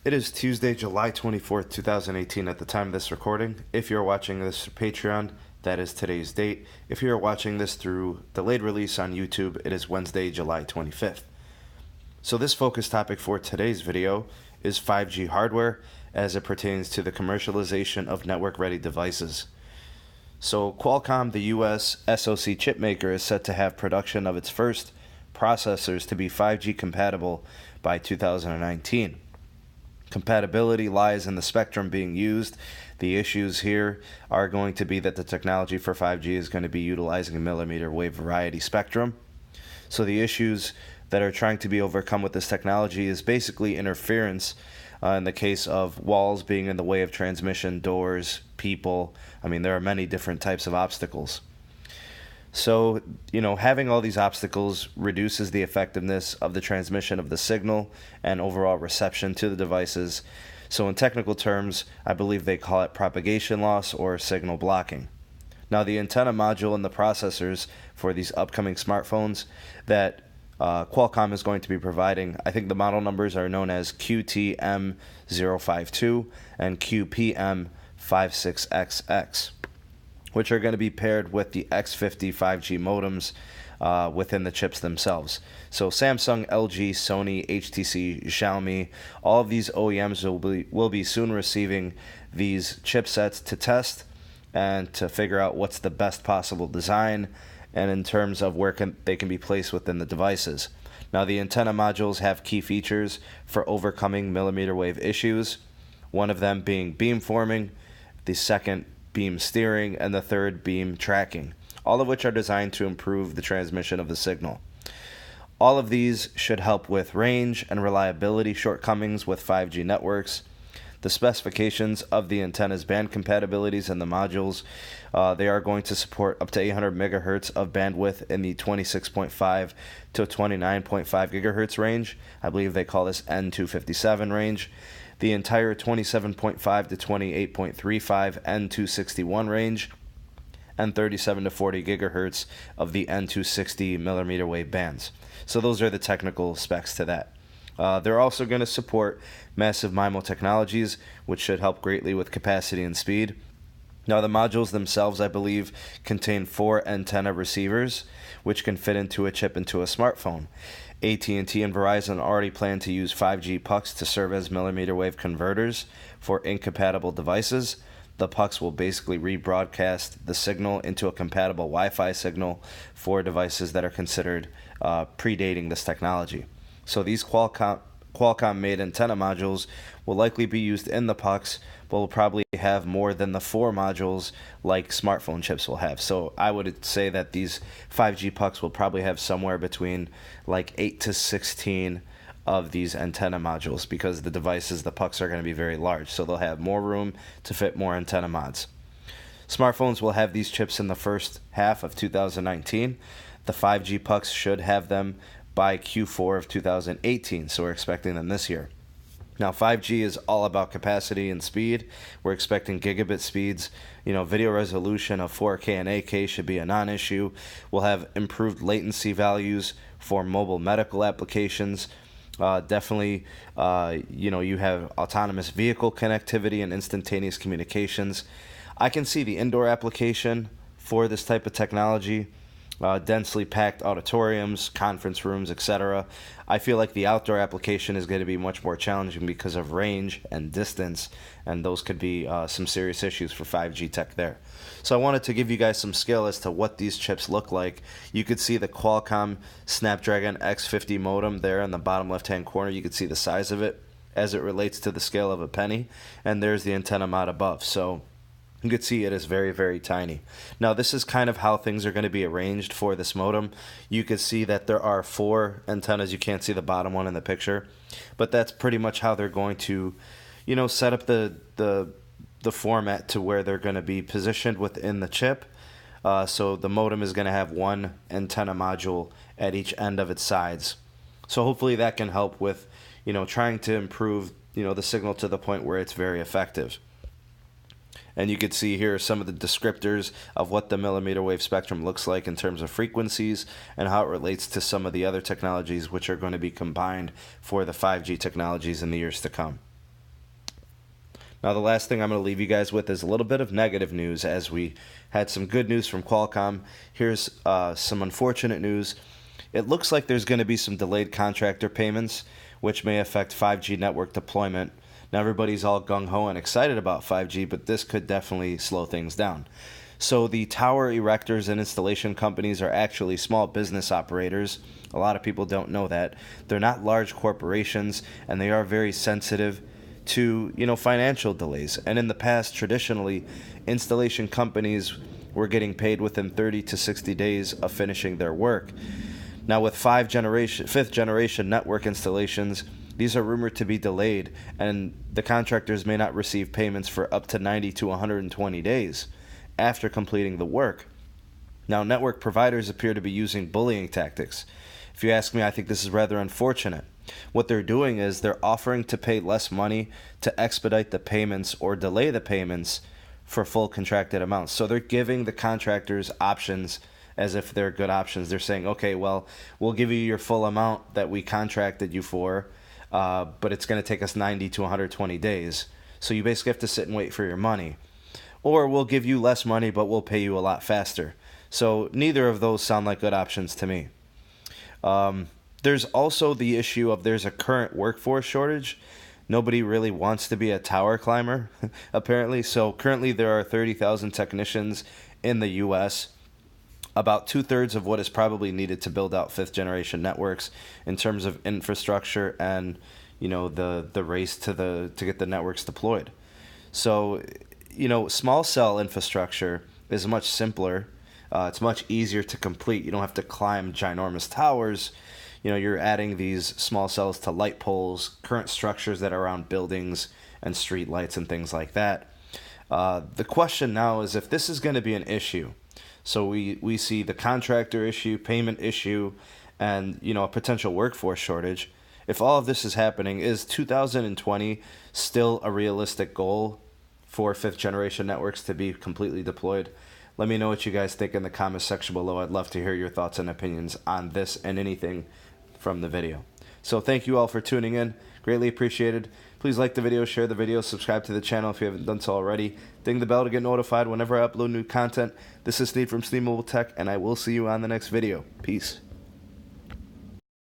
It is Tuesday, July 24th, 2018 at the time of this recording. If you're watching this through Patreon, that is today's date. If you're watching this through delayed release on YouTube, it is Wednesday, July 25th. So this focus topic for today's video is 5G hardware as it pertains to the commercialization of network-ready devices. So Qualcomm, the US SoC chip maker, is set to have production of its first processors to be 5G compatible by 2019. Compatibility lies in the spectrum being used. The issues here are going to be that the technology for 5G is going to be utilizing a millimeter wave variety spectrum. So the issues that are trying to be overcome with this technology is basically interference in the case of walls being in the way of transmission, doors, people. I mean, there are many different types of obstacles. So, having all these obstacles reduces the effectiveness of the transmission of the signal and overall reception to the devices. So in technical terms, I believe they call it propagation loss or signal blocking. Now, the antenna module and the processors for these upcoming smartphones that Qualcomm is going to be providing, I think the model numbers are known as QTM052 and QPM56XX. which are going to be paired with the X50 5G modems within the chips themselves. So Samsung, LG, Sony, HTC, Xiaomi, all of these OEMs will be soon receiving these chipsets to test and to figure out what's the best possible design and in terms of where they can be placed within the devices. Now, the antenna modules have key features for overcoming millimeter wave issues, one of them being beamforming, the second beam steering, and the third beam tracking, all of which are designed to improve the transmission of the signal. All of these should help with range and reliability shortcomings with 5G networks. The specifications of the antenna's band compatibilities and the modules, they are going to support up to 800 megahertz of bandwidth in the 26.5 to 29.5 gigahertz range. I believe they call this N257 range. The entire 27.5 to 28.35 N261 range, and 37 to 40 gigahertz of the N260 millimeter wave bands. So those are the technical specs to that. They're also going to support massive MIMO technologies, which should help greatly with capacity and speed. Now, the modules themselves, I believe, contain 4 antenna receivers, which can fit into a chip into a smartphone. AT&T and Verizon already plan to use 5G pucks to serve as millimeter wave converters for incompatible devices. The pucks will basically rebroadcast the signal into a compatible Wi-Fi signal for devices that are considered predating this technology. So these Qualcomm-made antenna modules will likely be used in the pucks, but will probably have more than the 4 modules like smartphone chips will have. So I would say that these 5G pucks will probably have somewhere between like 8 to 16 of these antenna modules because the pucks are going to be very large. So they'll have more room to fit more antenna mods. Smartphones will have these chips in the first half of 2019. The 5G pucks should have them by Q4 of 2018, so we're expecting them this year. Now, 5G is all about capacity and speed. We're expecting gigabit speeds. Video resolution of 4K and 8K should be a non-issue. We'll have improved latency values for mobile medical applications. Definitely, you have autonomous vehicle connectivity and instantaneous communications. I can see the indoor application for this type of technology. Densely packed auditoriums, conference rooms, etc. I feel like the outdoor application is going to be much more challenging because of range and distance, and those could be some serious issues for 5G tech there. So I wanted to give you guys some scale as to what these chips look like. You could see the Qualcomm Snapdragon X50 modem there in the bottom left-hand corner. You could see the size of it as it relates to the scale of a penny, and there's the antenna mod above. So you can see it is very, very tiny. Now, this is kind of how things are going to be arranged for this modem. You can see that there are 4 antennas. You can't see the bottom one in the picture, but that's pretty much how they're going to, set up the format to where they're going to be positioned within the chip. So the modem is going to have 1 antenna module at each end of its sides. So hopefully that can help with, trying to improve, the signal to the point where it's very effective. And you can see here some of the descriptors of what the millimeter wave spectrum looks like in terms of frequencies and how it relates to some of the other technologies which are going to be combined for the 5G technologies in the years to come. Now, the last thing I'm going to leave you guys with is a little bit of negative news, as we had some good news from Qualcomm. Here's some unfortunate news. It looks like there's going to be some delayed contractor payments, which may affect 5G network deployment. Now, everybody's all gung-ho and excited about 5G, but this could definitely slow things down. So the tower erectors and installation companies are actually small business operators. A lot of people don't know that. They're not large corporations, and they are very sensitive to, financial delays. And in the past, traditionally, installation companies were getting paid within 30 to 60 days of finishing their work. Now, with fifth generation network installations, these are rumored to be delayed, and the contractors may not receive payments for up to 90 to 120 days after completing the work. Now, network providers appear to be using bullying tactics. If you ask me, I think this is rather unfortunate. What they're doing is they're offering to pay less money to expedite the payments or delay the payments for full contracted amounts. So they're giving the contractors options as if they're good options. They're saying, okay, well, we'll give you your full amount that we contracted you for, but it's going to take us 90 to 120 days. So you basically have to sit and wait for your money. Or we'll give you less money, but we'll pay you a lot faster. So neither of those sound like good options to me. There's also the issue of there's a current workforce shortage. Nobody really wants to be a tower climber, apparently. So currently there are 30,000 technicians in the U.S., about 2/3 of what is probably needed to build out fifth generation networks in terms of infrastructure and the race to get the networks deployed. So small cell infrastructure is much simpler. It's much easier to complete. You don't have to climb ginormous towers. You're adding these small cells to light poles, current structures that are around buildings and street lights and things like that. The question now is if this is going to be an issue. So we see the contractor issue, payment issue, and a potential workforce shortage. If all of this is happening, is 2020 still a realistic goal for fifth generation networks to be completely deployed? Let me know what you guys think in the comments section below. I'd love to hear your thoughts and opinions on this and anything from the video. So thank you all for tuning in. Greatly appreciated. Please like the video, share the video, subscribe to the channel if you haven't done so already. Ding the bell to get notified whenever I upload new content. This is Steve from Steve Mobile Tech, and I will see you on the next video. Peace.